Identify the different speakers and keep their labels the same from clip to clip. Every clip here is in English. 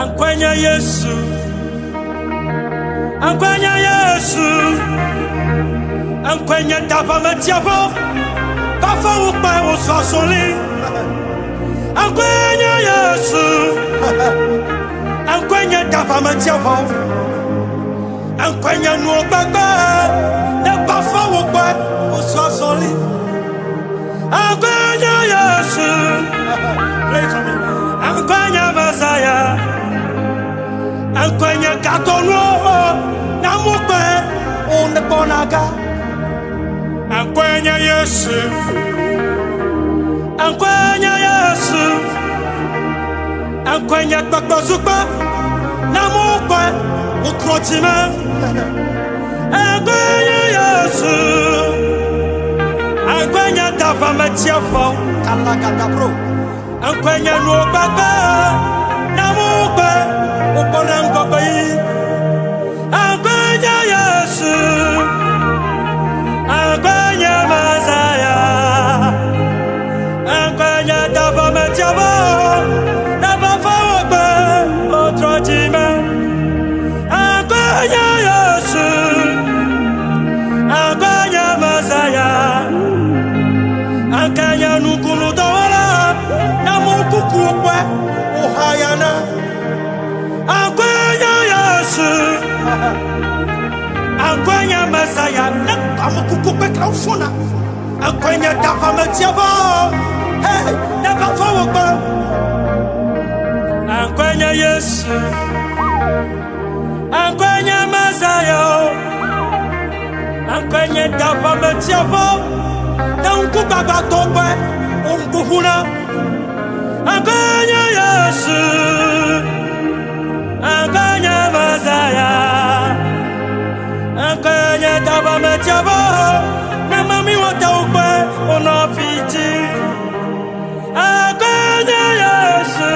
Speaker 1: Ankwenya Yesu, Ankwenya Yesu, Ankwenya tapa metiabo, Pafa ukpa usosoli. Ankwenya Yesu, Ankwenya tapa metiabo, Ankwenya nuobaba, ne pafa ukpa usosoli. Ankwenya Yesu, play for me. Ankwenya Messiah. Ankwenya katono na mukwe one bonaga. Ankwenya Yesu, Ankwenya Yesu, Ankwenya kpakpasupa na mukwe ukrotima. Ankwenya Yesu, Ankwenya tapa metiafo kalakata bro. Ankwenya nuobaba na mukwe uponangobai. Ankwenya Yesu, Ankwenya Messiah, Ankwenya tapa metiabo na bafa wakbe otrojime. Ankwenya Yesu, Ankwenya Messiah, Ankwenya nukunu tawala na mukuku kwe uhayana. Ankwenya Yesu, Ankwenya Messiah, na kamukuku kwe kraufuna. Ankwenya tapa metiabo, hey, na bafa wakbe. Ankwenya Yesu, Ankwenya Messiah, Ankwenya tapa metiabo, na unkubaba tokwe unkuhuna. Ankwenya Yesu, Ankwenya Messiah, Ankwenya tapa metiabo, na mami wata ukwe onofiti. Ankwenya Yesu,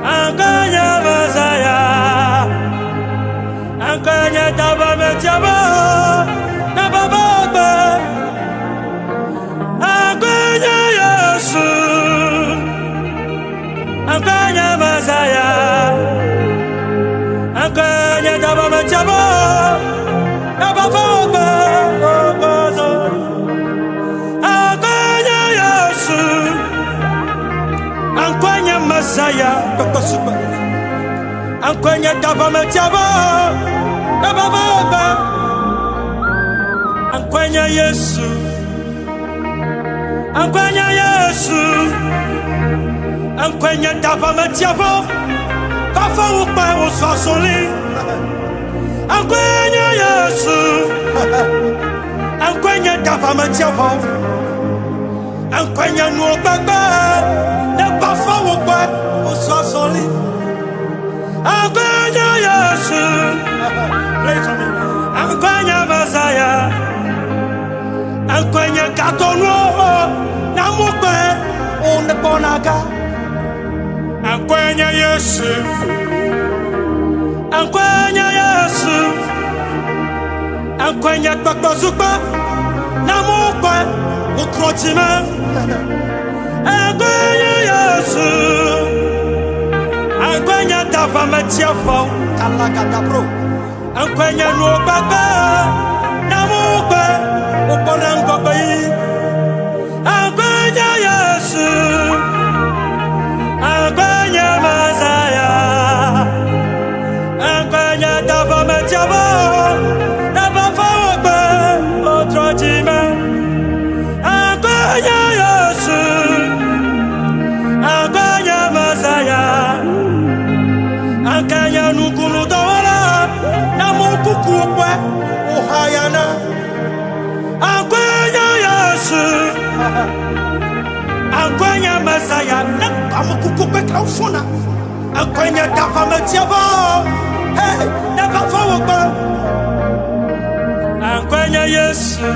Speaker 1: Ankwenya Messiah, Ankwenya tapa metiabo na baba ukwe. Ankwenya Yesu, Ankwenya Messiah, Ankwenya tapa metiabo na baba ukwe. Ankwenya Yesu, Ankwenya Messiah, Ankwenya tapa metiabo na baba ukwe. Ankwenya Yesu, Ankwenya Yesu, Ankwenya tapa metiabo pafa ukpa usosoli. Ankwenya Yesu, Ankwenya tapa metiabo, Ankwenya nuobaba ne pafa ukpa usosoli. Ankwenya Yesu, play for me. Ankwenya Messiah, Ankwenya katono na mukwe one bonaga. Ankwenya Yesu, Ankwenya Yesu, Ankwenya kpakpasupa na mukwe ukrojime. Ankwenya Yesu, Ankwenya tapa metiafo kalakata bro. Ankwenya nuobaba na mukwe uponangobai. Ankwenya Yesu, Ankwenya Messiah, Ankwenya tapa metiabo na bafa wakbe otrojime. Ankwenya Yesu, Ankwenya Messiah, Ankwenya nukunu tawala na mukuku kwe uhayana. Ankwenya Yesu, Ankwenya Messiah, na kamukuku kwe kraufuna. Ankwenya tapa metiabo, hey, na bafa wakbe. Ankwenya Yesu,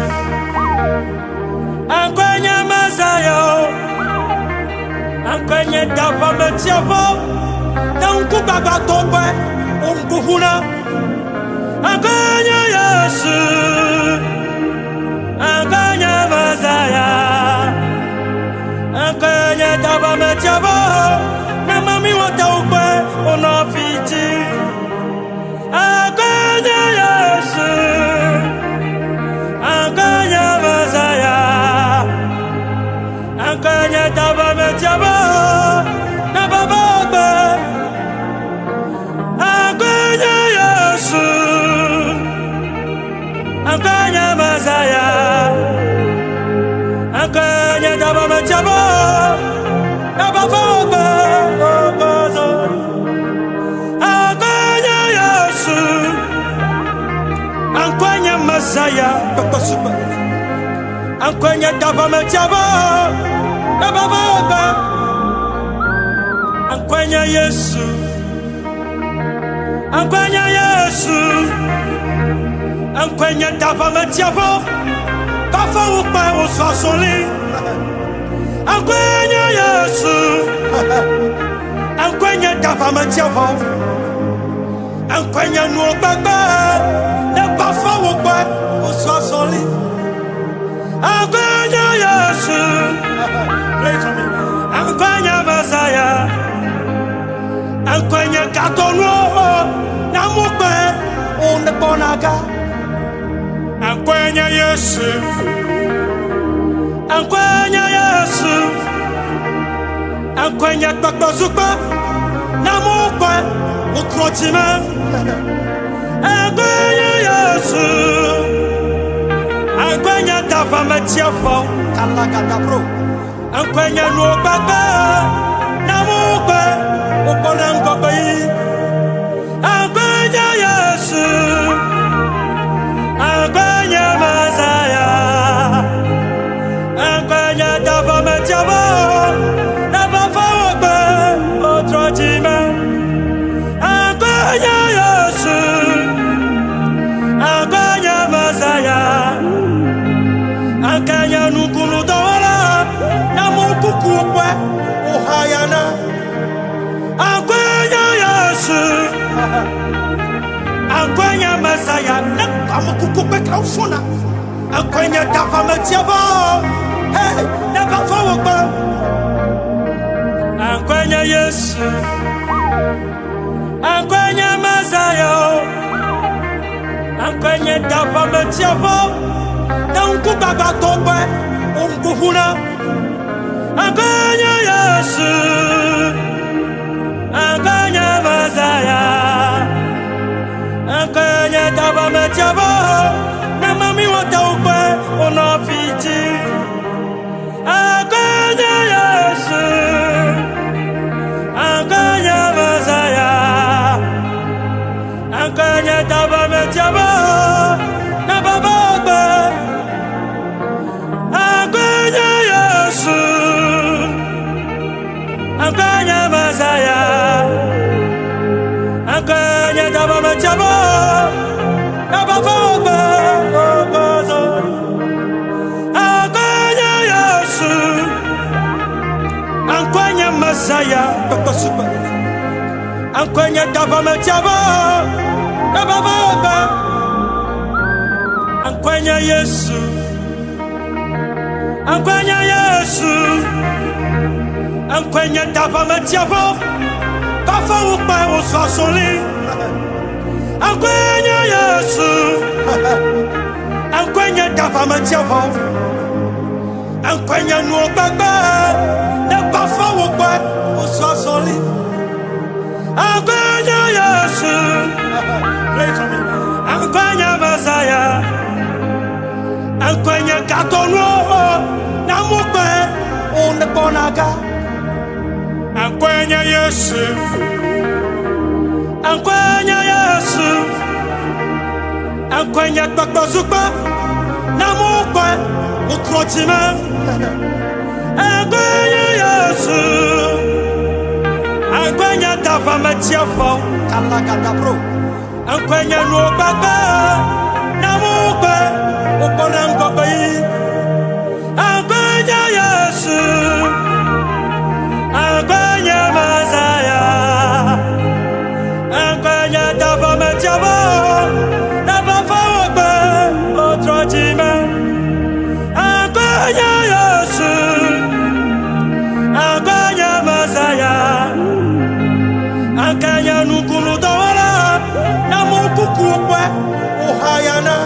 Speaker 1: Ankwenya Messiah, Ankwenya tapa metiabo, na unkubaba tokwe unkuhuna. Ankwenya Yesu, Ankwenya Messiah, Ankwenya tapa metiabo na mami wata ukwe Akwanya Masaya, Akwanya Dabamachabo, Nabafoba, Akwanya Yesu, Akwanya Masaya, Akwanya Dabamachabo, Nabafoba, Akwanya Yesu, Akwanya Yesu, Akwanya Dabamachabo, Bafoba, Osasoli, Akwanya Yesu, Akwanya Dabamachabo, Akwanya Nuobaba, Nabafoba, Osasoli, Akwanya Yesu, play for me, Akwanya Masaya, Akwanya Katono, Namupe, on the Bonaga, Akwanya Yesu, Akwanya Yesu, Akwanya Babazuba, Namupe, Ukrotima, Akwanya Yesu, Akwanya Dabamachabo, Kalakadabro, Akwanya Nuobaba, Namupe, Uponangobai, Akwanya Yesu, Akwanya Masaya, Akwanya Dabamachabo, Nabafoba, Otrojima, Akwanya Yesu, Akwanya Masaya, Akwanya Nukulu Dawala, Namukukukwe, Ohayana, Akwanya Yesu, Akwanya Masaya, Nakamukukwe Kaufuna, Akwanya Dabamachabo, hey, Nabafoba, Akwanya Yesu, Akwanya Masaya, Akwanya Dabamachabo, Nankubaba Tobe, Unkuhuna, Akwanya Yesu, Akwanya Masaya, Akwanya Dabamachabo, Namami Wataupe, Onofiji, Akwanya Yesu, Akwanya Masaya, Akwanya Dabamachabo, Nabafoba, Akwanya Yesu, Akwanya Masaya, Akwanya Dabamachabo, Nabafoba, Akwanya Yesu, Akwanya Masaya, Akwanya Dabamachabo, Nabafoba, Akwanya Yesu, Akwanya Yesu, Akwanya Dabamachabo, Bafoba, Osasoli, Akwanya Yesu, Akwanya Dabamachabo, Akwanya Nuobaba, Nabafoba, Osasoli, Akwanya Yesu, play for me, Akwanya Masaya, Akwanya Katono, Namupe, on the Bonaga, Akwanya Yesu, Akwanya Yesu, Akwanya Babazuba, Namupe, Ukrotima, Akwanya Yesu, Akwanya Dabamachabo, Kalakadabro, Akwanya Nuobaba, Namupe, Uponangobai, Akwanya Yesu, Akwanya Masaya, Akwanya Dabamachabo, Nabafoba, Otrojima, Akwanya Yesu, Akwanya Masaya, Akwanya Nukulu Dawala, Namukukwe, Ohayana,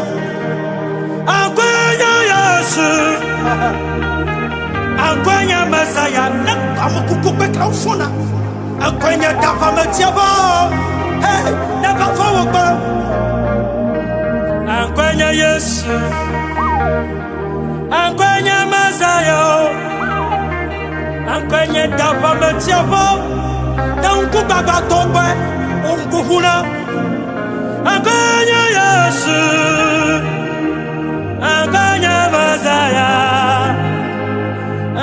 Speaker 1: Akwanya Yesu, Akwanya Masaya, Nakamukukwe Kaufuna, Akwanya Dabamachabo, hey, Nabafoba, Ankwenya Yesu, Ankwenya Mazayo, Ankwenya Dava Metiavo, Nanku Baba Tobe, Unkuhuna, Ankwenya Yesu, Ankwenya Mazaya,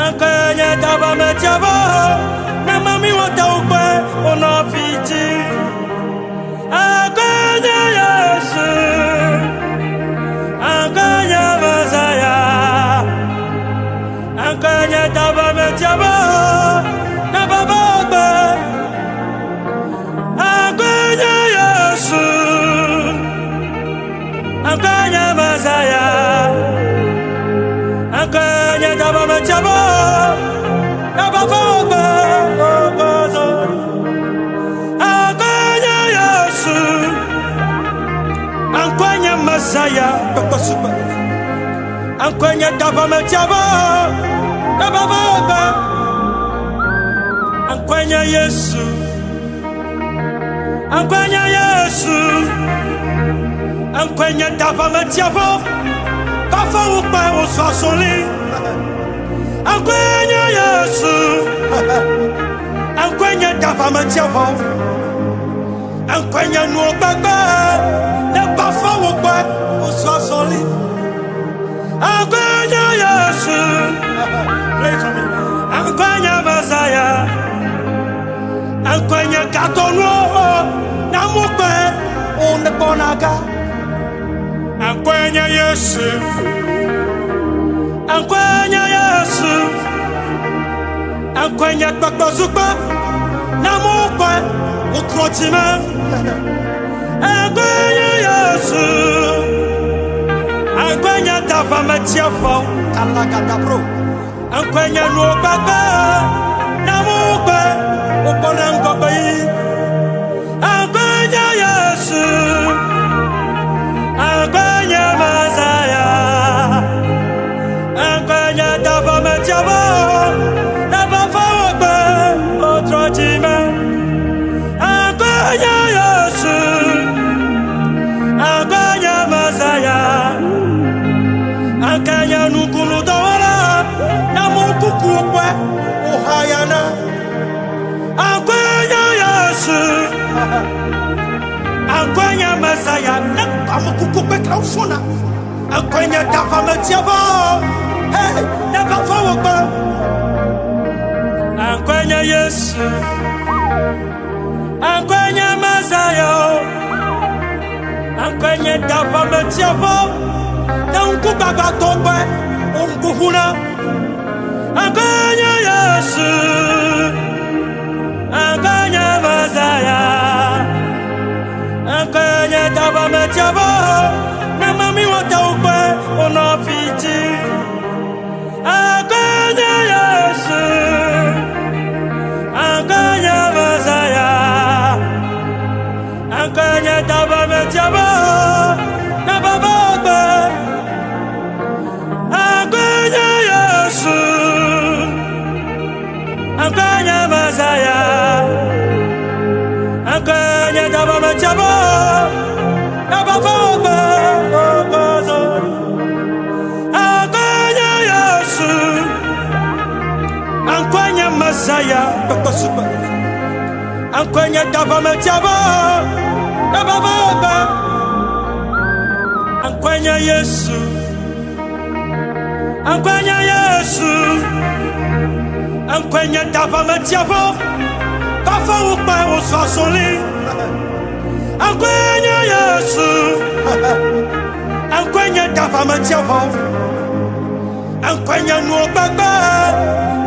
Speaker 1: Ankwenya Dava Metiavo, Namami Wataube, Onofiti, Ankwenya Yesu, Ankwenya Mazaya, Ankwenya Dava Metiavo, Nabababe, Ankwenya Yesu, Ankwenya Mazaya, Ankwenya Dava Metiavo, Nabababe, Ankwenya Yesu, Ankwenya Mazaya, Ankwenya Dava Metiavo, Nabababe, Ankwenya Yesu, Ankwenya Yesu, Ankwenya Dava Metiavo, Bafa Upa Osasoli, Ankwenya Yesu, Ankwenya Dava Metiavo, Ankwenya Nuobaba, Ne Bafa Upa Osasoli, Ankwenya Yesu, play for me, Ankwenya Mazaya, Ankwenya Katono, Namupe, Onebonaga, Ankwenya Yesu, Ankwenya Yesu, Ankwenya Katozuba, Namupe, Ukrotima, Ankwenya Yesu, Ankwenya Dava Metiavo, Alakadabro, Ankwenya Nuobaba, Namupe, Uponangobai, Ankwenya Yesu, Ankwenya Mazaya, Ankwenya Dava Metiavo, Nabafawabe, Otrojima, Ankwenya Yesu, Ankwenya Mazaya, Ankwenya Nukunu Dawala, Namukukukwe, Ohayana, Ankwenya Yesu, Ankwenya Mazaya, Namukukukwe Kaufuna, Ankwenya Dava Metiavo, hey, Nabafawabe, Ankwenya Yesu, Ankwenya Mazaya, Ankwenya Dava Metiavo, Nanku Baba Tobe, Unkuhuna, Ankwenya Yesu, Ankwenya Mazaya, Ankwenya Dava Metiavo, Namami Wataube, Onofiti, Ankwenya Yesu, Ankwenya Mazaya, Ankwenya Dava Metiavo, Nabababe, Ankwenya Yesu, Ankwenya Mazaya, Ankwenya Dava Metiavo, Nabababe, Ankwenya Yesu, Ankwenya Mazaya, Ankwenya Dava Metiavo, Nabababe, Ankwenya Yesu, Ankwenya Yesu, Ankwenya Dava Metiavo, Bafa Upa Osasoli, Ankwenya Yesu, Ankwenya Dava Metiavo, Ankwenya Nuobaba,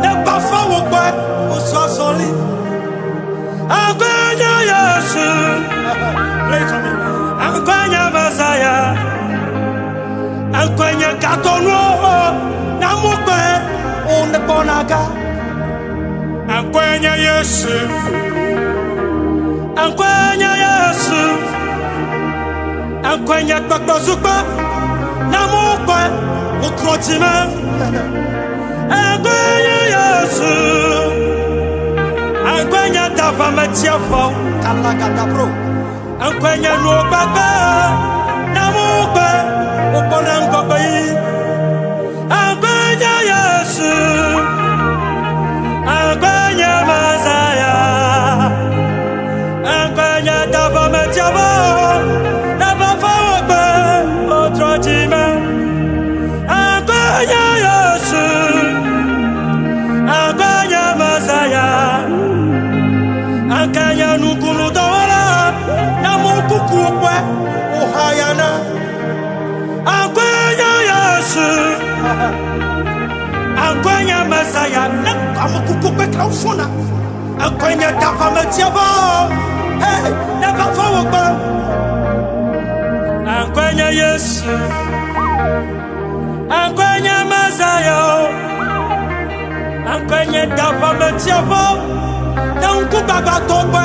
Speaker 1: Ne Bafa Upa Osasoli, Ankwenya Yesu, play for me, Ankwenya Mazaya, Ankwenya Katono, Namupe, Onebonaga, Ankwenya Yesu, Ankwenya Yesu, Ankwenya Katozuba, Namupe, Ukrotima, Ankwenya Yesu, Ankwenya Dava Metiavo, Alakadabro, Ankwenya Nuobaba, Namupe uponangobai Akwenya Yesu Akwenya Mazaya Akwenya Dabametiabo Nabafawope Otrojime Akwenya Yesu Akwenya Mazaya Akwenya Nukulu Dawala Namukukukwe Ohayana Akwenya Yesu Akwenya Mazaya Namukukukwe Klausona Akwenya Dabametiabo Hey, Nabafawope Akwenya Yesu Akwenya Mazaya Akwenya Dabametiabo Nanku baba tope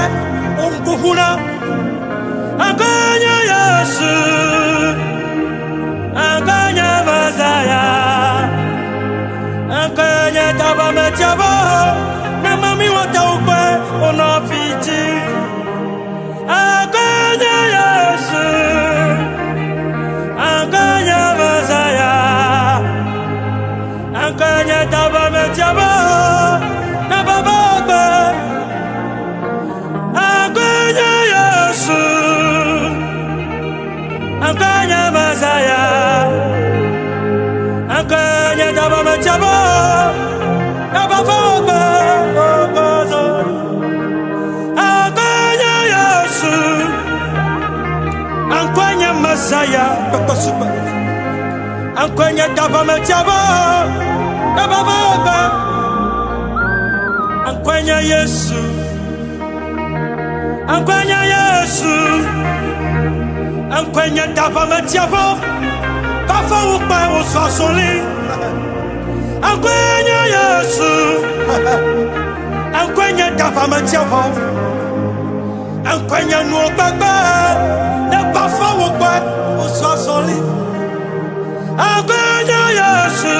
Speaker 1: unkuhuna Akwenya Yesu Akwenya Mazaya Akwenya Dabametiabo Namami wataupe onofiti Akwenya Yesu Akwenya Mazaya Akwenya Dabametiabo Nabababe Akwenya Yesu Akwenya Mazaya Akwenya Dabametiabo Nabababe Akwenya Yesu Akwenya Mazaya Akwenya Dabametiabo Nabababe Akwenya Yesu Akwenya Yesu Akwenya Dabametiabo Bafawupe Osasoli Akwenya Yesu Akwenya Dabametiabo Akwenya Nuobaba Bafawupe Osasoli Akwenya Yesu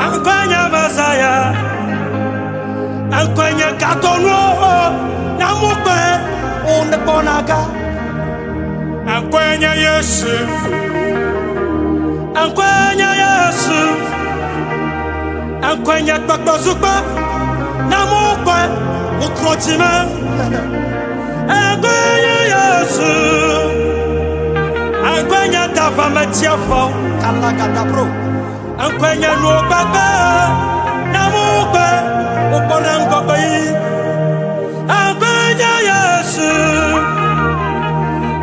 Speaker 1: Akwenya Mazaya Akwenya Katono Namupe Unebonaga Akwenya Yesu Akwenya Yesu Akwenya Bakbazuba Namupe Ukrotime Akwenya Yesu Akwenya Dabametiabo Kalakadabro Akwenya Nuobaba Namupe Uponangobai Akwenya Yesu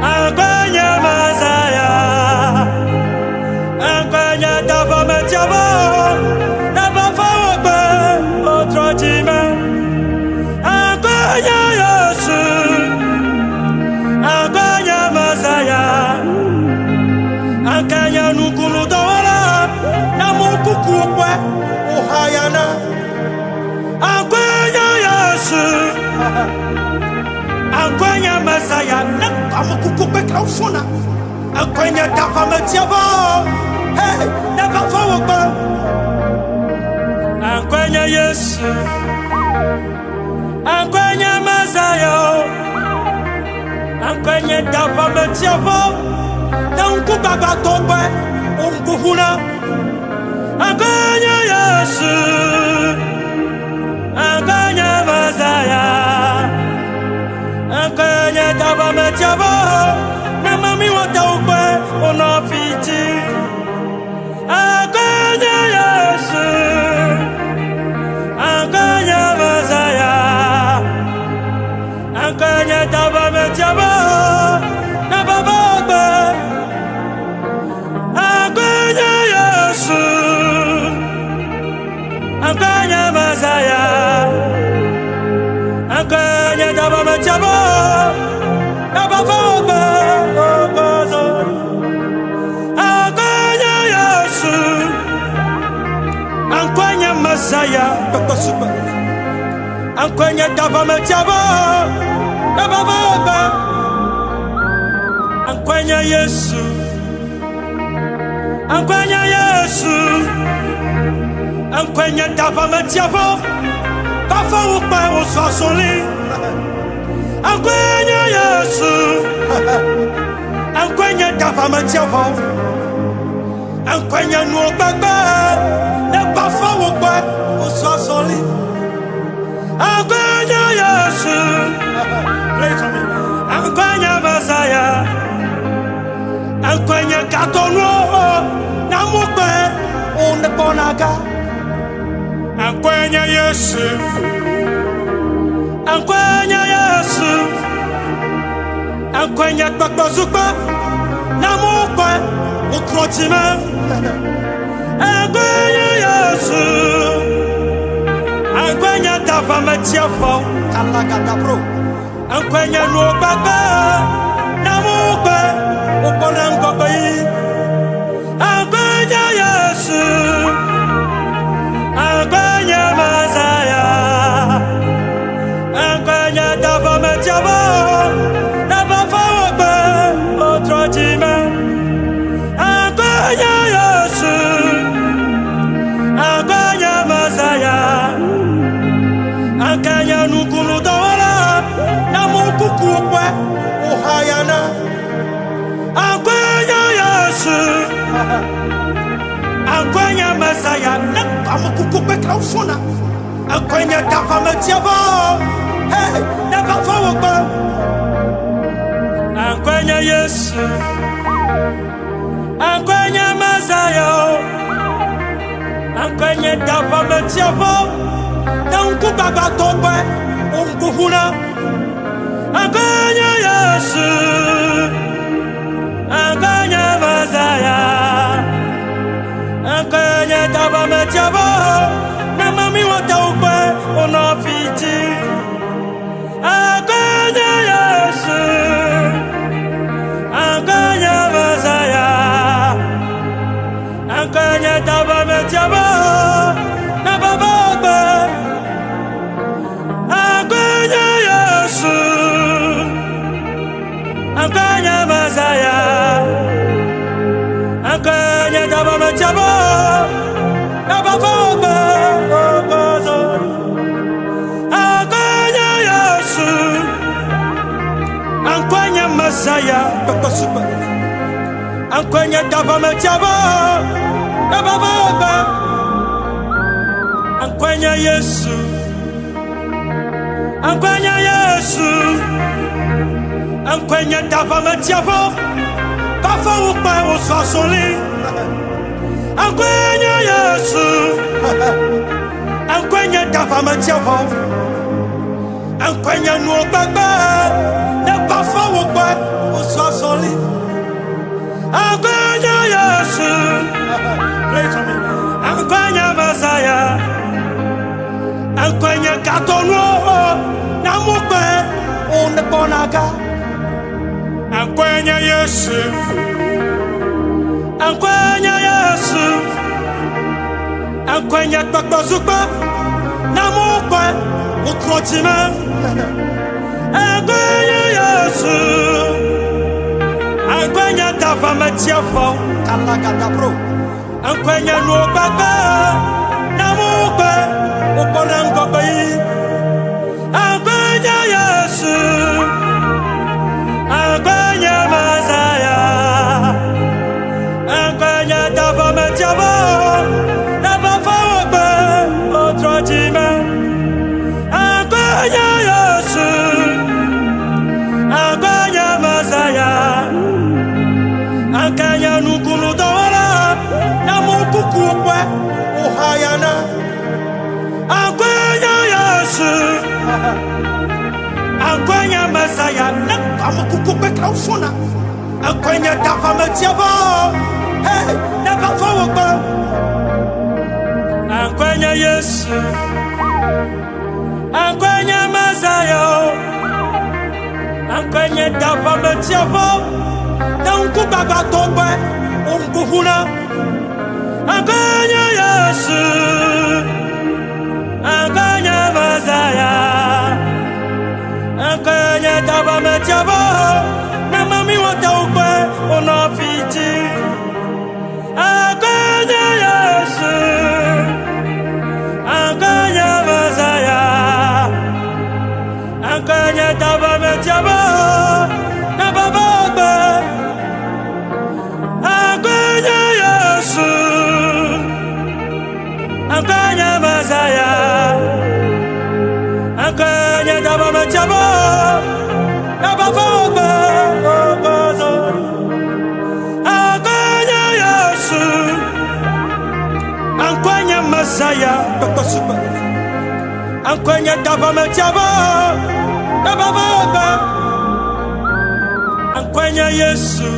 Speaker 1: Akwenya Mazaya Akwenya Dabametiabo Nabafawope Otrojime Akwenya Yesu Akwenya Mazaya Akwenya Nukulu Dawala Namukukukwe Ohayana Akwenya Yesu Akwenya Mazaya Namukukukwe Klausona Akwenya Dabametiabo Hey, Nabafawope Akwenya Yesu Akwenya Mazaya Akwenya Dabametiabo Nanku baba tope unkuhuna Akwenya Yesu Akwenya Mazaya Akwenya Dabametiabo Namami wataupe onofiti Akwenya Yesu Akwenya Mazaya Akwenya Dabametiabo Nabababe Akwenya Yesu Akwenya Mazaya Akwenya Dabametiabo Nabababe Akwenya Yesu Akwenya Mazaya Akwenya Dabametiabo Nabababe Akwenya Yesu Akwenya Yesu Akwenya Dabametiabo Bafawupe Osasoli Akwenya Yesu dava me tiavo Enkwenya no gbagba Ne bafa wo gba O so soli Enkwenya Yesu Play for me Enkwenya Messiah Enkwenya katonu Na mugbe O ne bonaga Enkwenya Yesu Enkwenya Yesu Enkwenya gbagba zugba Na mugbe O krotime Enkwenya Yesu Enkwenya dava me tiavo Kalagada bro Enkwenya no gbagba Na mugbe O bonangobe Enkwenya Yesu Enkwenya Messiah Enkwenya dava me tiavo Na bafa ogbe O trojime Enkwenya Yesu Enkwenya Messiah Enkwenya nukunu dawala Na mukuku okwe Ohayana Enkwenya Yesu Enkwenya Messiah Na bamukuku okwe krausona Enkwenya dava me tiavo Hey, na bafa ogbe Enkwenya Yesu Enkwenya Messiah Enkwenya dava me tiavo Na nkubaba togbe Unkuhuna Enkwenya Yesu Enkwenya Messiah Enkwenya dava me tiavo Na mami wata ugbe Onofiti Enkwenya Yesu Enkwenya Messiah Enkwenya dava me tiavo Na baba ogbe Enkwenya Yesu Enkwenya Messiah Enkwenya dava me tiavo Na baba ogbe Enkwenya Yesu Enkwenya Messiah Enkwenya dava me tiavo Na baba ogbe Enkwenya Yesu Enkwenya Yesu Enkwenya dava me tiavo Bafa ukpe usosoli Enkwenya Yesu Enkwenya dava me tiavo Enkwenya no gbagba Ne bafa ukpe usosoli Enkwenya Yesu Play for me Enkwenya Messiah Enkwenya katonu Na mugbe O ne bonaga Enkwenya Yesu Enkwenya Yesu Enkwenya gbagba zugba Na mugbe O krotime Enkwenya Yesu Enkwenya dava me tiavo Kalagada bro Enkwenya no gbagba Na mugbe O bonangobe Enkwenya Yesu Enkwenya Messiah Enkwenya dava me tiavo Na bafa ogbe O trojime Enkwenya Yesu Enkwenya Messiah Enkwenya nukunu dawala Na mukuku okwe Ohayana Enkwenya Yesu Enkwenya Messiah Na bamukuku okwe krausona Enkwenya dava me tiavo Hey, na bafa ogbe Enkwenya Yesu Enkwenya Messiah Enkwenya dava me tiavo Na nkubaba togbe Unkuhuna Enkwenya Yesu Enkwenya Messiah Enkwenya dava me tiavo Na mami wata ugbe Onofiti Enkwenya Yesu Enkwenya Messiah Enkwenya dava me tiavo Na baba ogbe Masaya, Dr. Super. Ankwenya dava metiaba, dava Ankwenya Yesu,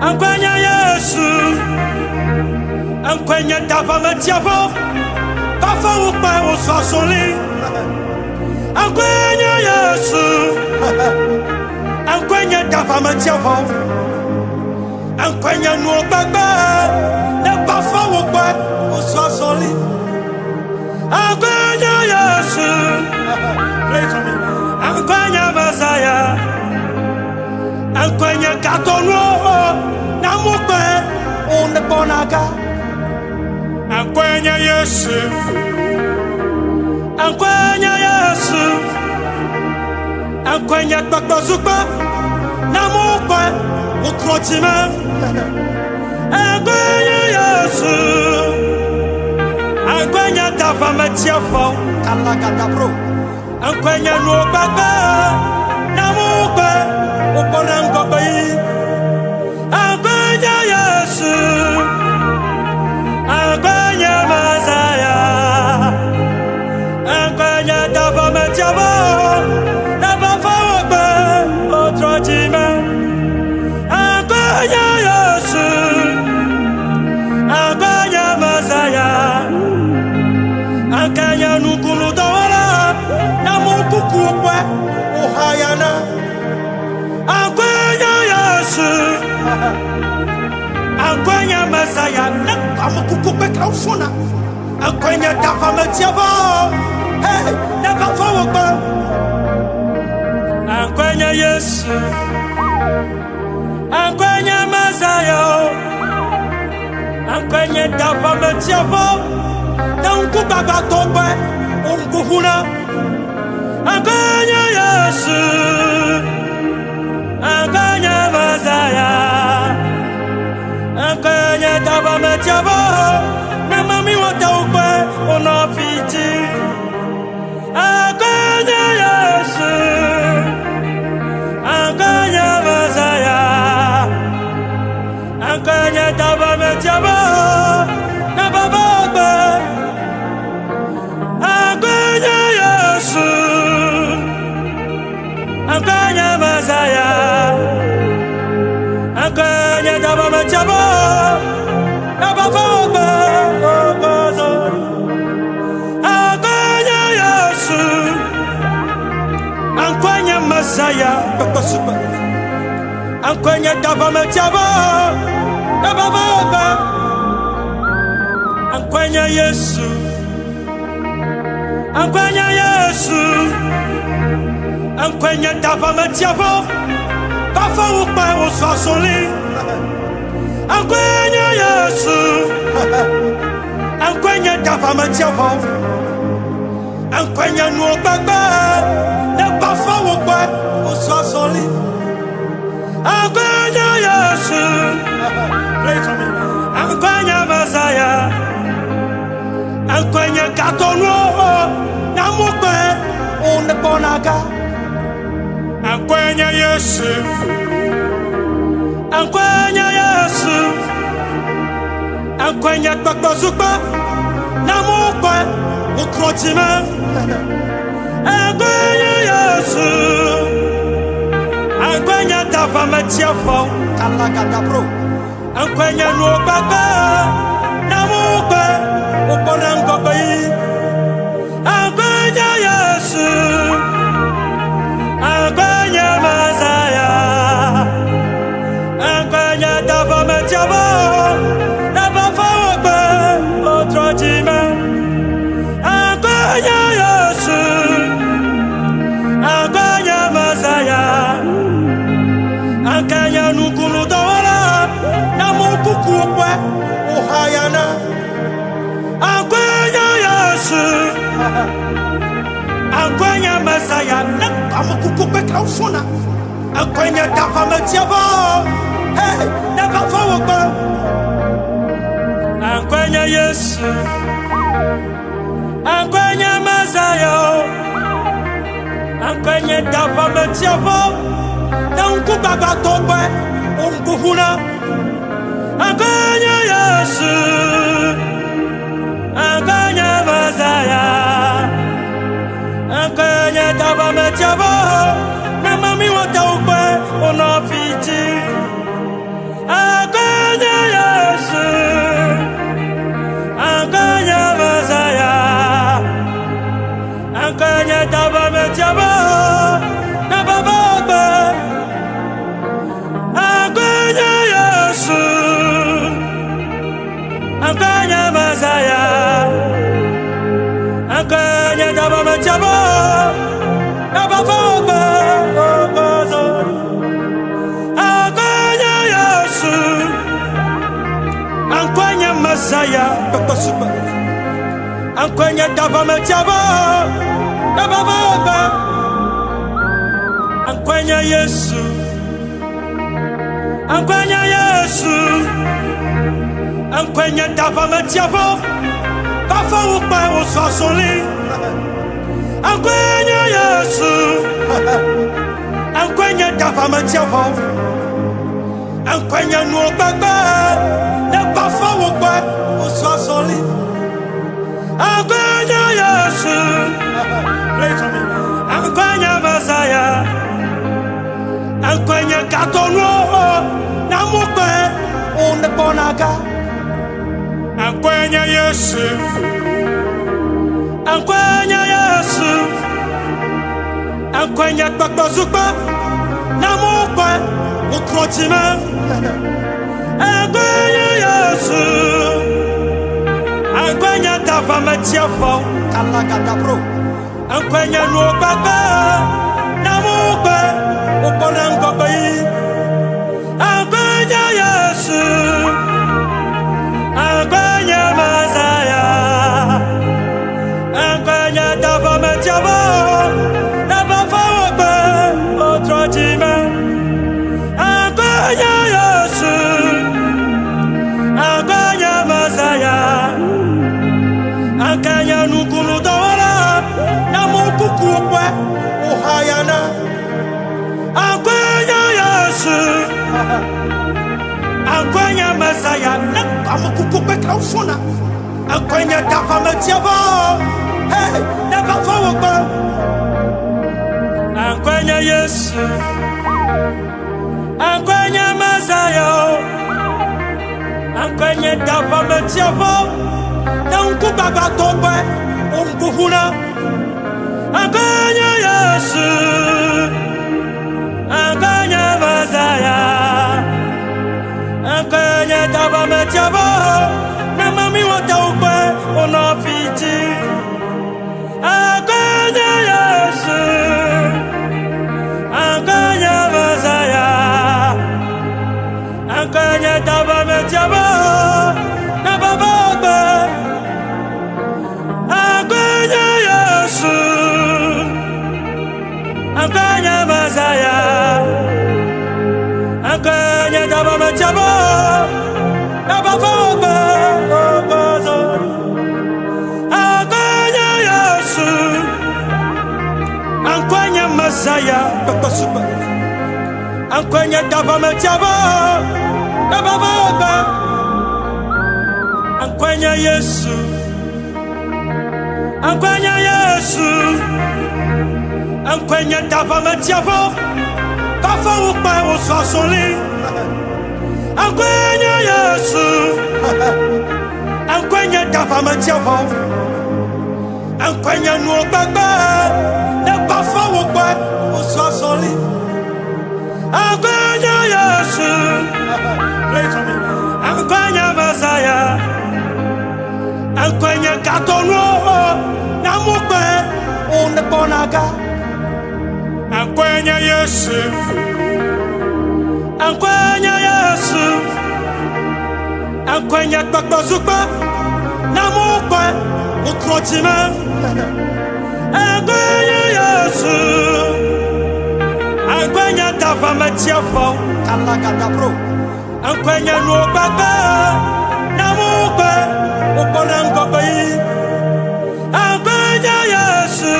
Speaker 1: Ankwenya Yesu, Ankwenya dava metiaba, Bafa upa usasoli. Ankwenya Yesu, Ankwenya dava metiaba, Ankwenya nuobaba. Bafa wokwa usasoli Ankwenya Yesu Play for me Ankwenya Masaya Ankwenya Katonwo Namukwe Uneponaka Ankwenya Yesu Ankwenya Yesu Ankwenya Tokosukwa Namukwe Ukrotime Ankwenya Yesu Ankwenya dava metiafo Kalagada bro Ankwenya nuobaba Namukwe Uponangobe Ankwenya Yesu Ankwenya Masaya Ankwenya dava metiafo Nabafa wokwe Otrojime Ankwenya Yesu Ankwenya Masaya Ankwenya nukunu dawala Namukuku kwe Uhayana Ankwenya Yesu Ankwenya Masaya Namukuku kwe kausuna Ankwenya dava metiaba Hey, Nabafa wokwe Ankwenya Yesu Ankwenya Masaya Ankwenya dava metiaba Nanku baba tope Unkuhuna Ankwenya Yesu Ankwenya Masaya Ankwenya dava metiaba Namami wataupe Unafiti Ankwenya Yesu Ankwenya Masaya Ankwenya dava metiaba Nababa Ankwenya Yesu Ankwenya Masaya Ankwenya dava metiaba Nababa Ankwenya Yesu Ankwenya Masaya Dr. Super Ankwenya dava metiaba Nababa Ankwenya Yesu Ankwenya Yesu Ankwenya dava metiaba Bafa upa usasoli Ankwenya Yesu Ankwenya dava metiaba Ankwenya nuobaba Bafa upa usasoli Ankwenya Yesu Play for me Ankwenya Masaya Ankwenya Katonwo Namukwe Uneponaka Ankwenya Yesu Ankwenya Yesu Ankwenya Tokosukwa Namukwe Ukrotime Ankwenya Yesu Ankwenya dava metiafo Kalagada bro Ankwenya nuobaba Namukwe Uponangobe Ankwenya Yesu Ankwenya Masaya Ankwenya dava metiaba Nabafa wokwe Otrojime Ankwenya Yesu Ankwenya Masaya Ankwenya nukunu dawala Namukuku kwe Uhayana Ankwenya Yesu Ankwenya Masaya Namukuku kwe kausuna Ankwenya dava metiaba Hey, Nabafa wokwe Ankwenya Yesu Ankwenya Masaya Ankwenya dava metiavo na unkubaba tope unkuhuna. Ankwenya Yesu, ankwenya Masaya, ankwenya dava metiavo na mami wataupe unafiti. Ankwenya Yesu, ankwenya Masaya, ankwenya dava metiavo na bababe. Ankwenya Yesu, ankwenya Masaya, ankwenya dava metiavo na bababe. Ankwenya Yesu, ankwenya Masaya, Dr. Super. Ankwenya dava metiavo na bababe. Ankwenya Yesu, ankwenya Yesu, ankwenya dava metiavo bafa upa usosoli. Ankwenya Yesu, ankwenya dava metiavo, ankwenya nuobaba na bafa upa usosoli. Ankwenya Yesu, ankwenya Masaya, ankwenya katono na mukwe uneponaga. Ankwenya Yesu, ankwenya Yesu, ankwenya bakbazuba na mukwe ukrotima. Ankwenya Yesu, ankwenya dava metiavo kalagada. Ankwenya nuobaba na mukwe uponangobai. Ankwenya Yesu, ankwenya Masaya, ankwenya dava metiavo na bafawobe otrojima. Ankwenya Yesu, ankwenya Masaya, ankwenya nukulu dawala na mukukukwe uhayana. Ankwenya Yesu, ankwenya Masaya na kamukukukwe kaufuna. Ankwenya dava metiavo na bafawobe. Ankwenya Yesu, ankwenya Masaya, ankwenya dava metiavo na unkubaba tope unkuhuna. Ankwenya Yesu, ankwenya Masaya, ankwenya dava metiavo na mami wataupe unafiti. Ankwenya Yesu, ankwenya Masaya, ankwenya dava metiavo na bababe. Ankwenya Yesu, ankwenya Masaya, ankwenya dava metiavo na bababe. Ankwenya Yesu, ankwenya Masaya, Dr. Super. Ankwenya dava metiavo na bababe. Ankwenya Yesu, ankwenya Yesu, ankwenya dava metiavo bafa upa usosoli. Ankwenya Yesu, ankwenya dava metiavo, ankwenya nuobaba na bafa upa usosoli. Ankwenya Yesu, ankwenya Masaya, ankwenya katono na mukwe uneponaga. Ankwenya Yesu, ankwenya Yesu, ankwenya bakbazuba na mukwe ukrotima. Ankwenya Yesu, ankwenya dava metiavo kalagada. Ankwenya nuobaba na mukwe uponangobai. Ankwenya Yesu,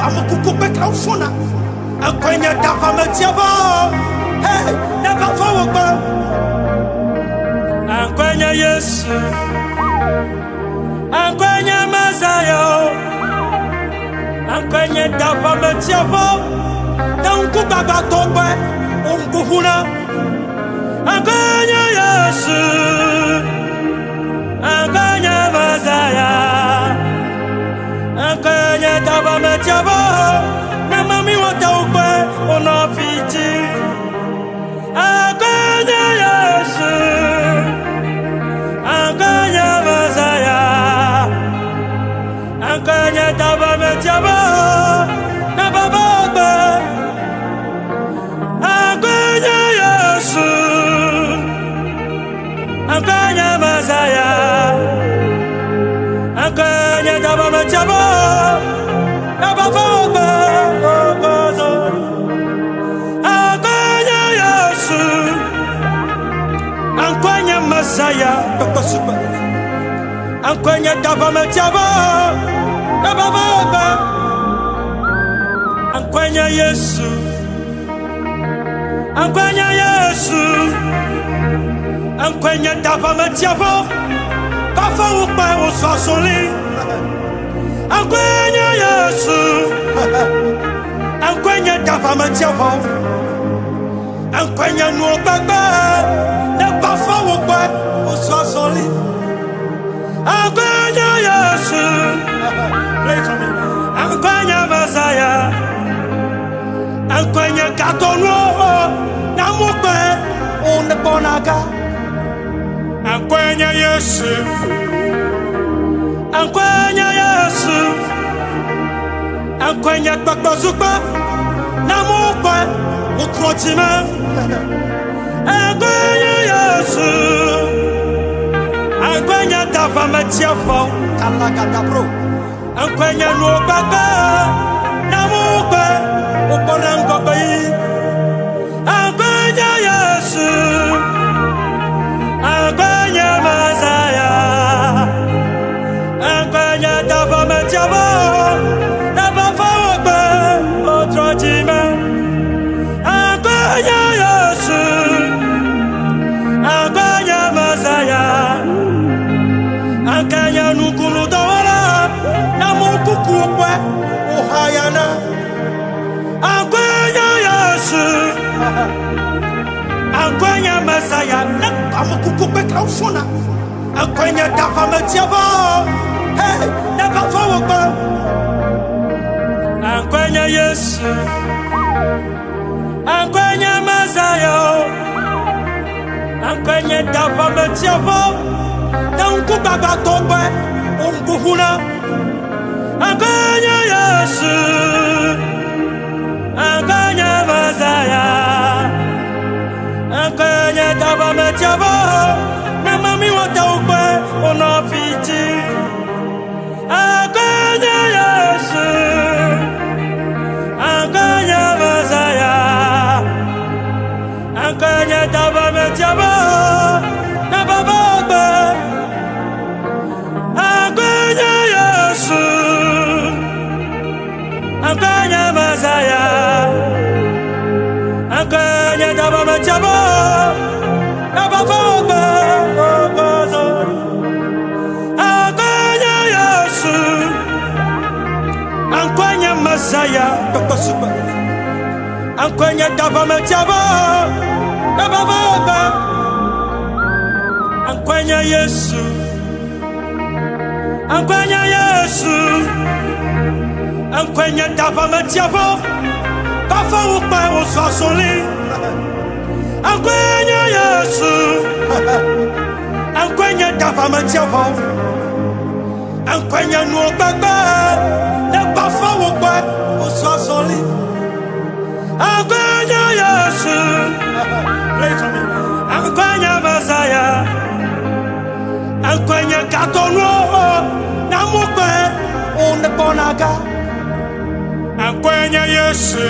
Speaker 1: pamukukupe kaufuna. Akwenya tapa metiaba. Hey, never forward. Akwenya Yesu. Akwenya Mazayo. Akwenya tapa metiaba. Na unkubaba tope. Unkuhuna. Akwenya Yesu. Akwenya Mazaya. Akwenya tapa metiaba. Na mami wataupe. Onafiti. Akwenya Yesu. Akwenya Mazaya. Akwenya tapa metiaba. Na bababe. Akwenya Yesu. Akwenya Mazaya. Akwenya tapa metiaba. Na bababe. Akwenya Yesu. Akwenya Mazaya. Akwenya tapa metiaba. Na bababe. Akwenya Yesu. Akwenya Yesu. Akwenya tapa metiaba. Kafa ukpa usasoli. Akwenya Yesu. Akwenya tapa metiaba. Akwenya nuobaba. Ne kafa ukpa usasoli. Akwenya Yesu. Akwenya Mazaya. Akwenya katonwo. Namukwe unebonaga. Akwenya Yesu. Akwenya Yesu. Akwenya tokbozukba. Namukwe ukrotime. Akwenya Yesu. Akwenya tapa metiafo. Kalagada bro. Akwenya nuobaba. Namukwe uponangobe. Akwenya Yesu. Akwenya Mazaya. Akwenya tapa metiaba. Na bafawobe otrojime. Akwenya Yesu. Akwenya Mazaya. Akwenya nukunu dawala. Na mukukukwe uhayana. Akwenya Yesu. Akwenya Mazaya. Na pamukukupe kaufuna. Akwenya tapa metiaba. Hey, never forward. Akwenya Yesu. Akwenya Mazaya. Akwenya tapa metiaba. Na unkubaba tope. Unkuhuna. Akwenya Yesu. Akwenya Mazaya. Akwenya tapa metiaba. Na mami wataupe. Onafiti. Akwenya Yesu. Akwenya Mazaya. Akwenya tapa metiaba. Na bababe. Akwenya Yesu. Akwenya Mazaya. Akwenya tapa metiaba. Na bababe. Akwenya Yesu. Akwenya Mazaya. Akwenya tapa metiaba. Na bababe. Akwenya Yesu. Akwenya Yesu. Akwenya tapa metiaba. Kafa ukpa usasoli. Akwenya Yesu. Akwenya tapa metiaba. Akwenya nuobaba. Ne kafa ukpa usasoli. Akwenya Yesu. Akwenya Mazaya. Akwenya katonwo. Namukwe unebonaga. Akwenya Yesu.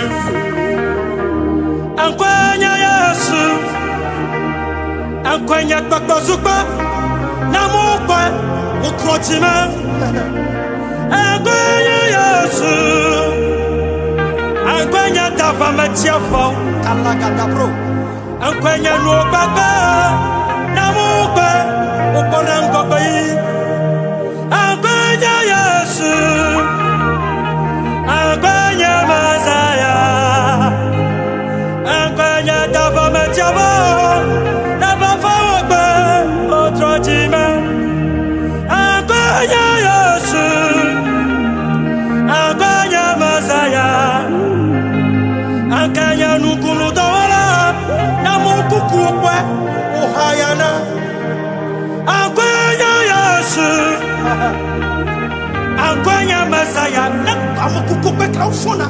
Speaker 1: Akwenya Yesu. Akwenya tokbozukba. Namukwe ukrotime. Akwenya Yesu. Ankwenya dava metiafo kalagada bro. Ankwenya no baba na mukwe upona ngobai. Ankwenya Yesu, ankwenya Mazaya. Ankwenya dava metiafo na bava wakwe otrojime. Ankwenya Yesu, ankwenya Mazaya. Ankanya nukunu dawala na mukuku kwe uhayana. Ankwenya Yesu, ankwenya Mazaya na mukuku kwe kaufuna.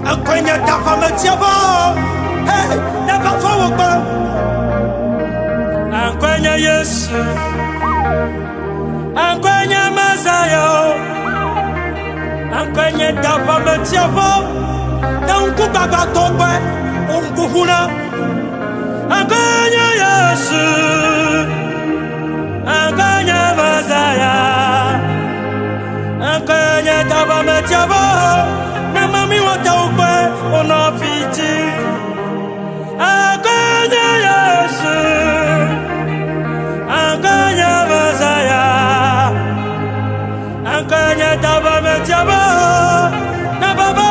Speaker 1: Ankwenya dava metiabo, hey, na bava wakwe. Ankwenya Yesu, ankwenya Mazaya. Ankwenya dava metiabo. Unku baba tokwe, unku huna. Ankwenya Yesu, ankwenya Mazaya. Ankwenya dava metiabo, na mami watokwe onofiti. Ankwenya Yesu, ankwenya Mazaya. Ankwenya dava metiabo, na baba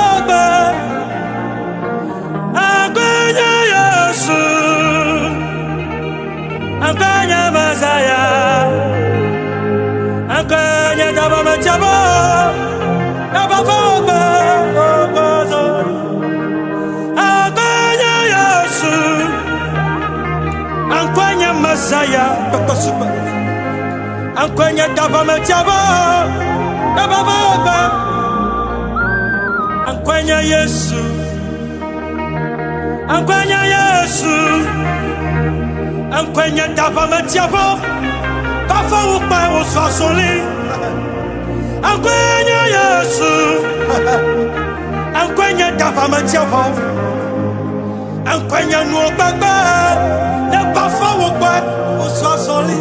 Speaker 1: Ankwenya Mazaya, ankwenya dava metiabo, na bava wakwe. Ankwenya Yesu, ankwenya Mazaya, ankwenya dava metiabo, na bava wakwe. Ankwenya Yesu, ankwenya Yesu. Ankwenya dava metiabo, bava wakwe oswasoli. Ankwenya Yesu, ankwenya dava metiabo. Ankwenya no baba, na bava wakwe oswasoli.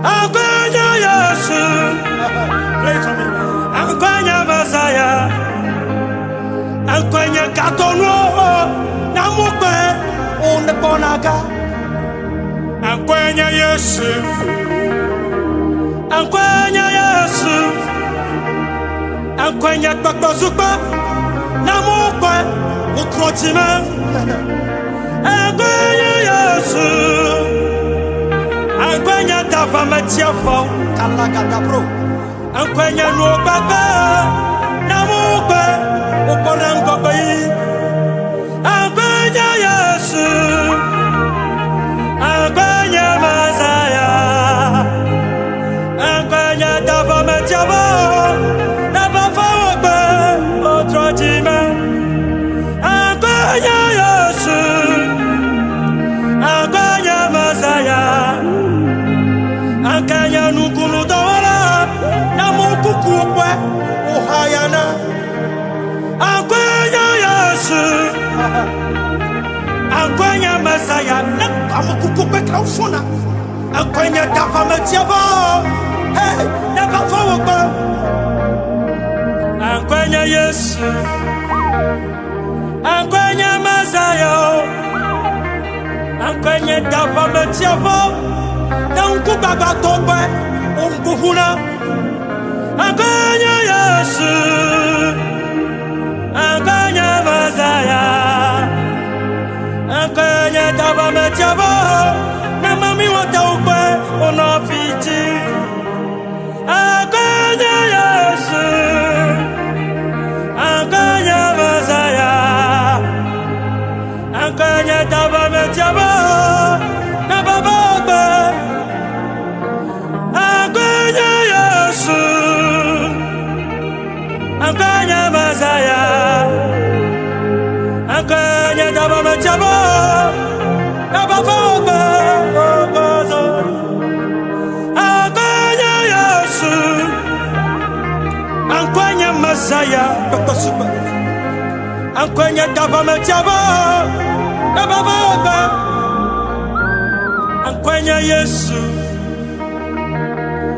Speaker 1: Ankwenya Yesu, ankwenya Mazaya. Ankwenya katono na mukwe onebonaga. Ankwenya Yesu, ankwenya Yesu. Ankwenya bakbazukba na mukwe ukrojime. Ankwenya Yesu, ankwenya dava metiafo kalagada bro. Ankwenya no baba na mukwe upona ngobai. Ankwenya Yesu, ankwenya Mazaya. Ankwenya dava metiabo, na bava wakwe otrojime. Ankwenya Yesu, ankwenya Mazaya. Ankwenya nukunu dawala na mukuku kwe uhayana. Ankwenya Yesu, ankwenya Mazaya na mukuku kwe kaufuna. Ankwenya dava metiabo, hey, na bava wakwe. Ankwenya Yesu, ankwenya Mazaya. Ankwenya dava metiabo, na unku baba tokwe unku huna. Ankwenya Yesu, ankwenya Mazaya. Ankwenya dava metiabo, na mami watokwe onofiti. Ankwenya Yesu, ankwenya Mazaya. Ankwenya dava metiabo, na bava wakwe. Ankwenya Yesu, ankwenya Mazaya. Ankwenya dava metiabo, na bava wakwe. Ankwenya Yesu, ankwenya Mazaya. Ankwenya dava metiabo, na bava wakwe. Ankwenya Yesu,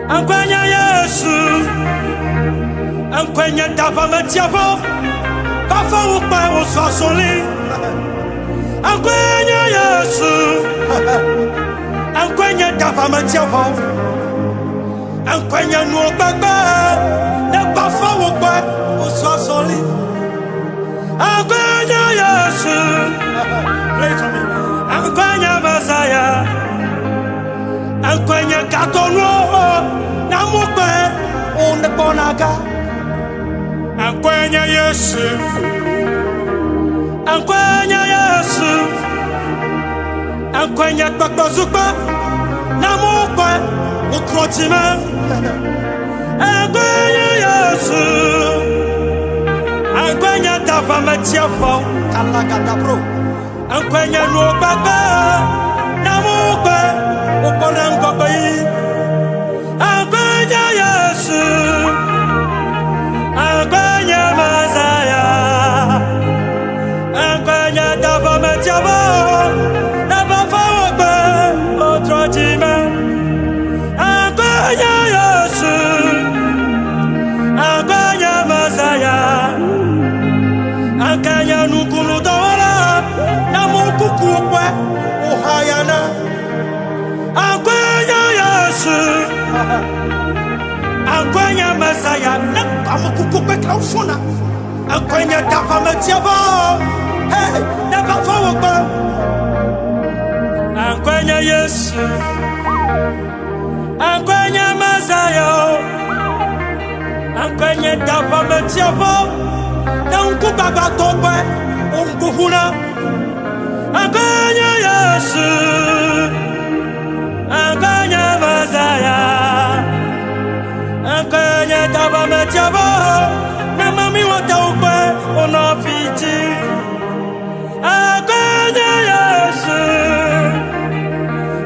Speaker 1: ankwenya Yesu. Ankwenya dava metiabo, bava ukpa usosoli Ankwenya Yesu Ankwenya davamatiavo Ankwenya nuobaba Ne bafa ukpa usosoli Ankwenya Yesu Ankwenya Messiah Ankwenya katono Namukbe Unebonaga Ankwenya Yesu Ankwenya Yesu Ankwenya Bakbazuba Namukbe Ukrotima Ankwenya Yesu Ankwenya Davamatiavo Kalagadabro Ankwenya Nuobaba Namukbe Uponangobai Ankwenya Yesu Ankwenya Messiah Ankwenya Davamatiavo Nabafawaba Otrojima Ankwenya Yesu Ankwenya Messiah Ankwenya Nukulu Dawala Namukukukwe Uhayana Ankwenya Yesu Ankwenya Messiah Namukukukwe Kaufuna Ankwenya Davamatiavo Hey, Nabafawaba Ankwenya Yesu Ankwenya Messiah Ankwenya Davamatiavo Nankubaba Tope Unkuhuna Ankwenya Yesu Ankwenya Messiah Ankwenya Davamatiavo Namami Wataupe Onofiti Ankwenya Yesu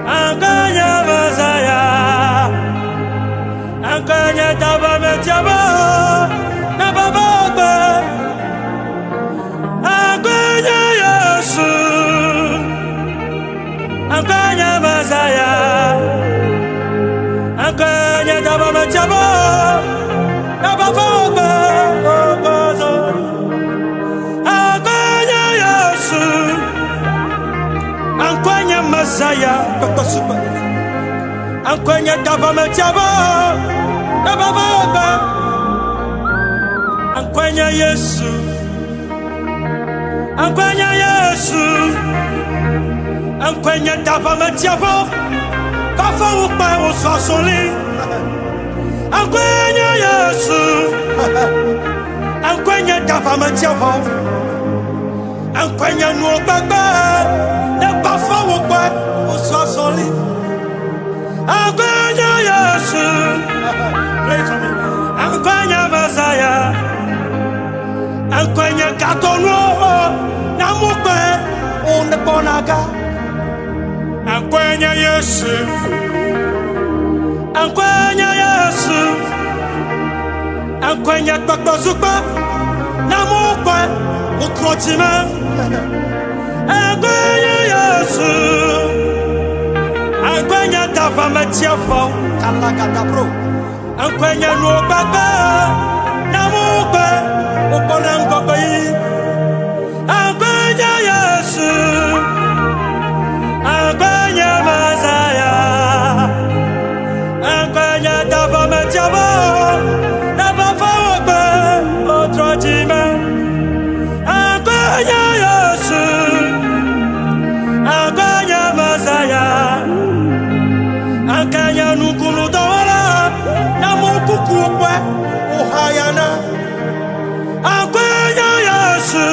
Speaker 1: Ankwenya Messiah Ankwenya Davamatiavo Nabababa Ankwenya Yesu Ankwenya Messiah Ankwenya Davamatiavo Nabababa Ankwenya Yesu Ankwenya Messiah Ankwenya Davamatiavo Nabababa Ankwenya Yesu Ankwenya Yesu Ankwenya Davamatiavo Bafa ukpa usosoli Ankwenya Yesu Ankwenya Davamatiavo Ankwenya nuobaba Ne bafa ukpa usosoli Ankwenya Yesu Ankwenya Messiah Ankwenya katono Namukbe Unebonaga Ankwenya Yesu Ankwenya Yesu Ankwenya Bakbazuba Namukbe Ukrotima Ankwenya Yesu Ankwenya Davamatiavo Kalagadabro Ankwenya nuobaba Namukbe Uponangobai Ankwenya Yesu Ankwenya Messiah Ankwenya Davamatiavo Nabafawaba Otrojima Ankwenya Yesu Ankwenya Messiah Ankwenya Nukulu Dawala Namukukukwe Uhayana Ankwenya Yesu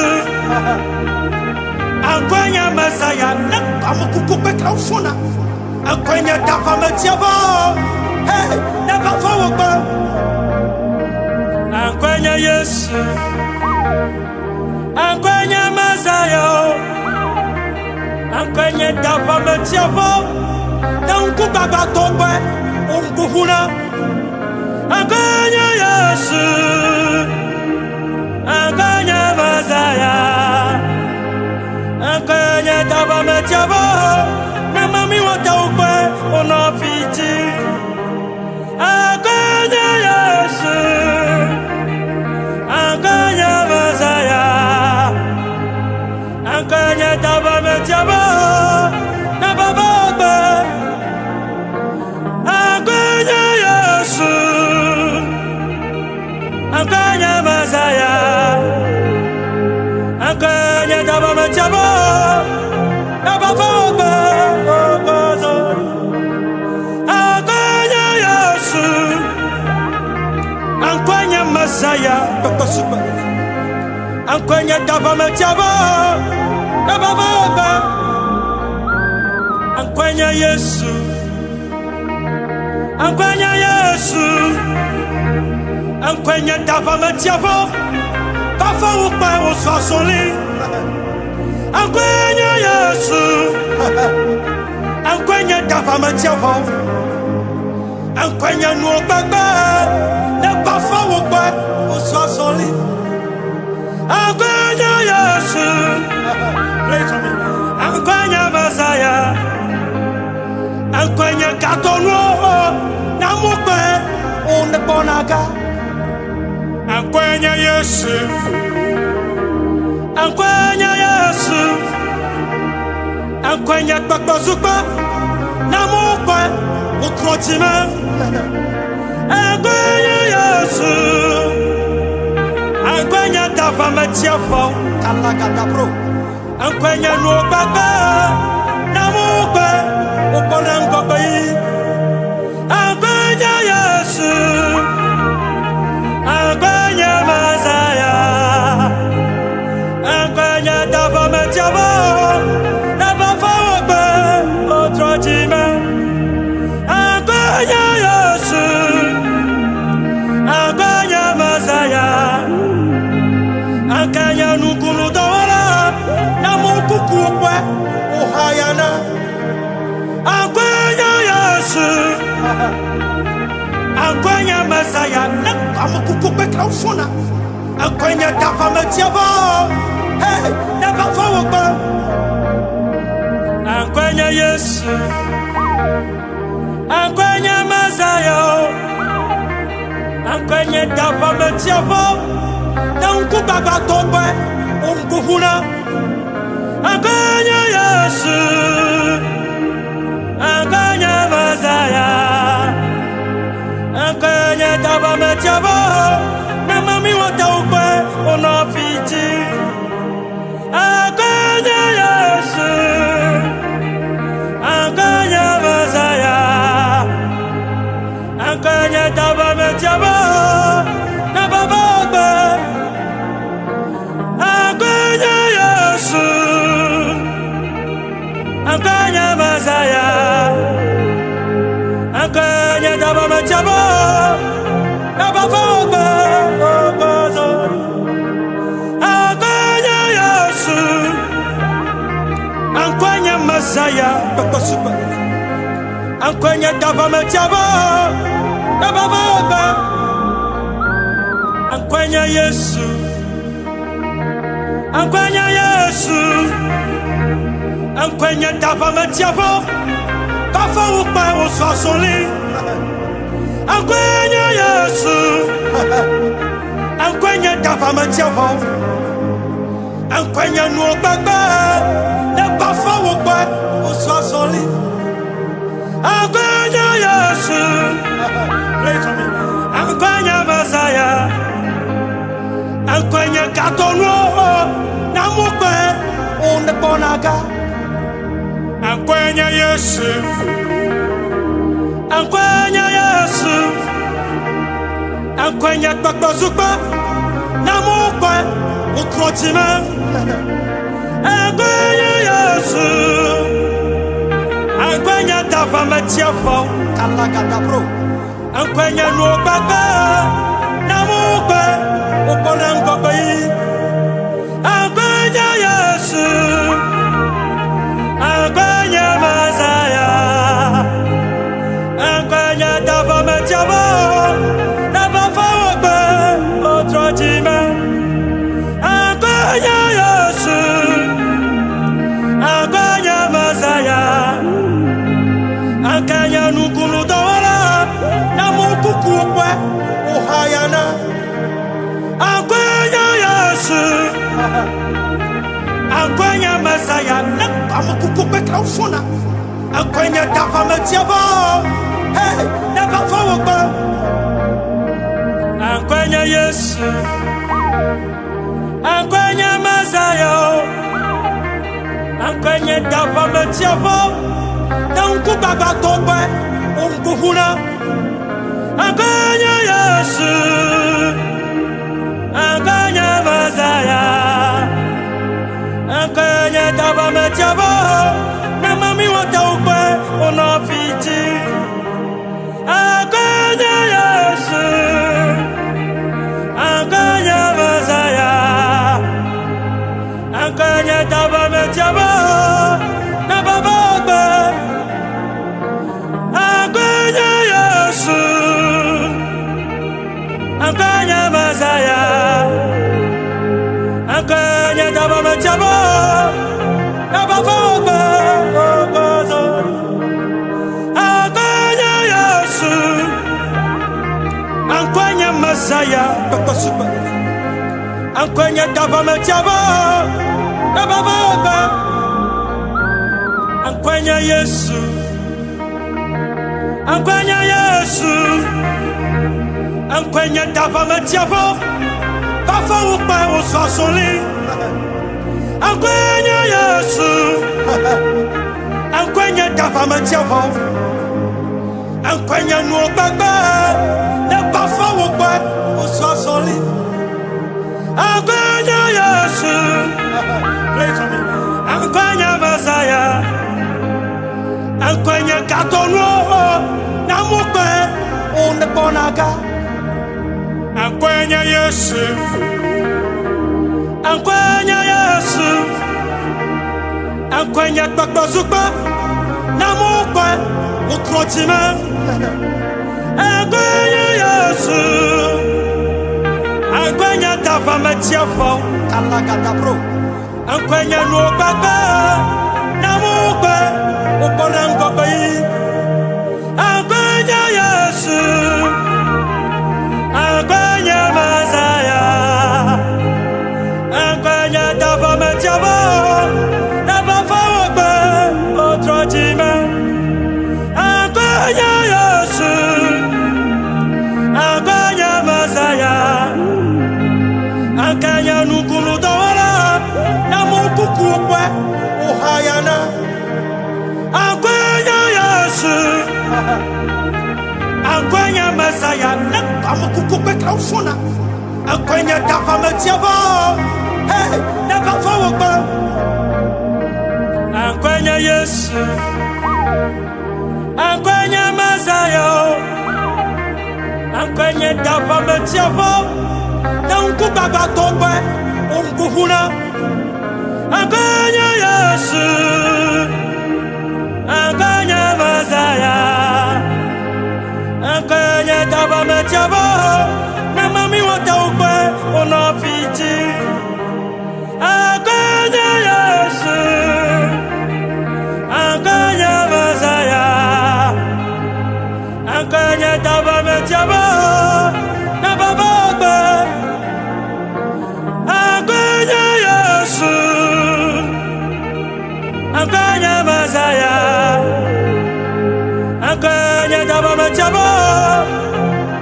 Speaker 1: Ankwenya Messiah Namukukukwe Kaufuna Ankwenya Davamatiavo Hey, Nabafawaba Ankwenya Yesu Ankwenya Messiah Ankwenya Davamatiavo Nankubaba Tope Unkuhuna Ankwenya Yesu Ankwenya Messiah Ankwenya Davamatiavo Namami Wataupe Onofiti Ankwenya Yesu Ankwenya Messiah metiabo na bafogbe ogozo akwanya Yesu akwanya Masaya tokosuba akwanya dava metiabo na bafogbe akwanya Yesu akwanya Yesu akwanya dava metiabo Kafa ukpa usasoli Ankwenya Yesu Ankwenya dava matiavo Ankwenya nuobaba Ne kafa ukpa usasoli Ankwenya Yesu Ankwenya Masaya Ankwenya katono Namukwe Unebonaga Ankwenya Yesu Ankwenya Yesu Ankwenya Bakbazuba Namukwe Ukrotime Ankwenya Yesu Ankwenya Dava Metiafo Kalagada bro Ankwenya Nuobaba Namukwe Uponangobai Ankwenya Yesu Ankwenya Masaya Ankwenya dava metiabo Naba fawbe Otrojime Ankwenya Yesu Ankwenya Masaya Ankwenya nukunu dawala Namukukukwe Uhayana Ankwenya Yesu Ankwenya Masaya Namukukukwe kraufuna Ankwenya dava metiabo Hey, never forward. Ankwenya Yesu Ankwenya Masaya Ankwenya dava metiabo Nanku baba tope Unkuhuna Ankwenya Yesu Ankwenya Masaya Ankwenya dava metiabo Namami wataupe Unafiji Ankwenya Yesu Ankwenya Masaya Ankwenya dava metiabo Nababogbe Ankwenya Yesu Ankwenya Masaya Ankwenya dava metiabo Nababogbe Ankwenya Masaya tokosuba Ankwenya dava metiabo Nabababa Ankwenya Yesu Ankwenya Yesu Ankwenya dava metiabo Kafa ukpa usasoli Ankwenya Yesu Ankwenya dava metiabo Ankwenya nuobaba Nebafa ukpa usasoli Ankwenya Yesu Ankwenya Masaya Ankwenya katono Namukwe Unebonaga Ankwenya Yesu Ankwenya Yesu Ankwenya Bakbazuba Namukwe Ukrotime Ankwenya Yesu Ankwenya dava metiafo Kalagada bro Ankwenya nuobaba Namukwe Uponangobai Ankwenya Yesu Ankwenya Masaya Ankwenya dava metiabo Naba fawbe Otrojime Ankwenya Yesu Ankwenya Masaya Ankwenya nukunu dawala Namukukukwe Uhayana Ankwenya Yesu Ankwenya Masaya Namukukukwe kraufuna Ankwenya dava metiabo Hey, never forward. Ankwenya Yesu Ankwenya Masaya Ankwenya dava metiavo na unkubaba tope unkuhuna. Ankwenya Yesu, ankwenya Messiah. Ankwenya dava metiavo na mami wataupe unafiti. Ankwenya Yesu, ankwenya Messiah. Ankwenya dava metiavo na bababe. Ankwenya Yesu, ankwenya Messiah. Ankwenya dava metiavo na bababe. Ankwenya Yesu, ankwenya Messiah. Ankwenya dava metiavo na bababe. Ankwenya Yesu, ankwenya Yesu, ankwenya dava metiavo bafa ukpa usasoli. Ankwenya Yesu, ankwenya dava metiavo, ankwenya nuobaba na bafa ukpa usasoli. Ankwenya Yesu, play for me. Ankwenya Messiah, ankwenya katono na mukwe uneponaga. Ankwenya Yesu, ankwenya Yesu, ankwenya kpakpazukpa na mukwe ukrotima. Ankwenya Yesu, ankwenya dava metiavo kalagada. Ankwenya nuobaba na mukwe uponangobai. Ankwenya Yesu, ankwenya Messiah. Ankwenya dava metiavo na bafawobe otrojima. Ankwenya Yesu, ankwenya Messiah. Ankwenya nukulu dawara na mukukukwe uhayana. Ankwenya Yesu, ankwenya Messiah na kamukukukwe kaufuna. Ankwenya dava metiavo na bafawobe. Ankwenya Yesu, ankwenya Messiah. Ankwenya dava metiavo na unkubaba tope unkuhuna. Ankwenya Yesu, ankwenya Messiah. Ankwenya dava metiavo na mami wataupe unafiti. Ankwenya Yesu, ankwenya Messiah. Ankwenya dava metiavo na bababe. Ankwenya Yesu, ankwenya Messiah. Ankwenya dava metiavo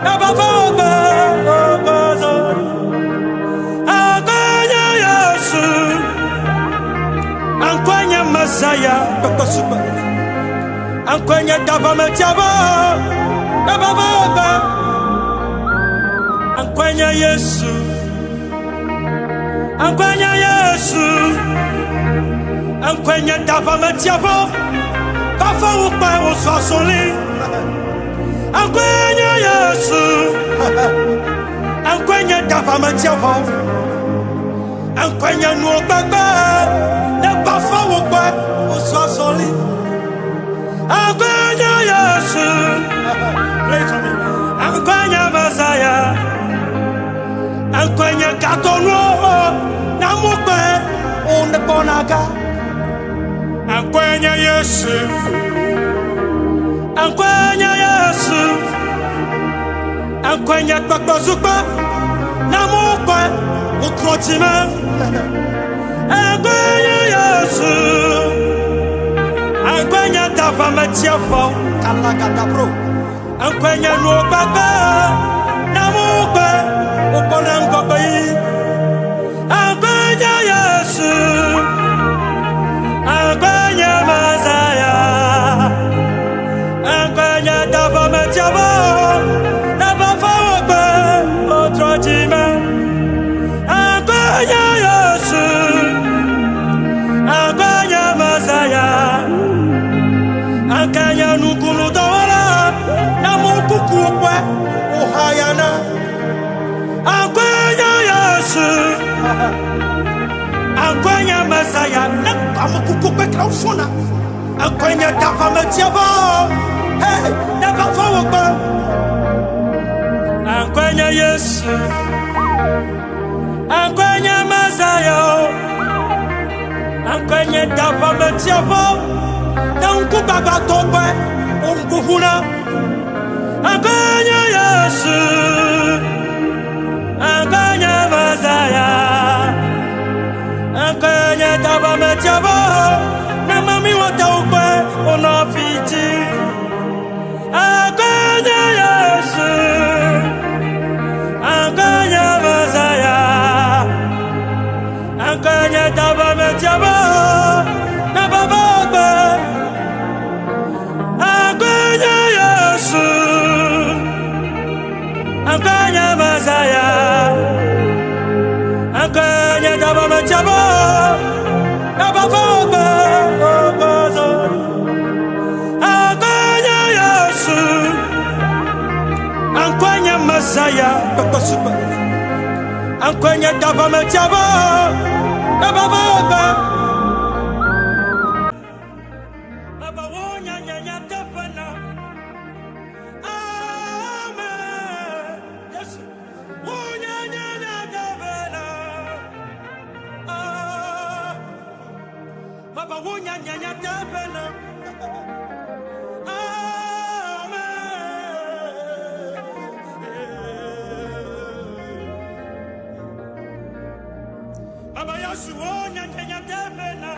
Speaker 1: na bababe. Ankwenya Yesu, ankwenya Messiah. Ankwenya dava metiavo na bababe. Ankwenya Yesu, ankwenya Yesu, ankwenya dava metiavo bafa ukpa usasoli. Ankwenya Yesu, ankwenya dava metiavo, ankwenya nuobaba na bafa ukpa usasoli. Ankwenya Yesu, play for me. Ankwenya Messiah, ankwenya katono na mukwe uneponaga. Ankwenya Yesu, ankwenya Yesu, ankwenya kpakpazukpa na mukwe ukrotima. Ankwenya Yesu, ankwenya dava metiavo kalagada. Ankwenya nuobaba na mukwe uponangobai. Ankwenya Yesu, Messiah, Nakamuku Bekrafona, and Quenya Dapametiabo, hey, never forward, and Quenya, yes, and Quenya Messiah, and Quenya Dapametiabo, don't go back to bed, Unkuhuna, and Quenya, yes, and Quenya Messiah. Ankanya taba metiabo na mami wataupe onafiti Ankanya Yesu Ankanya Masaya Ankanya taba metiabo na baba ope Ankanya Yesu Ankanya Masaya Ankanya taba metiabo Messiah, Ankwenya Dava Metiaba, Baba, Babawonya Nyanya Tapana, Amen. Yes, Wonya Nyanya Tapana, Babawonya Nyanya Tapana. Baba Yasuo Nyanya Tapana.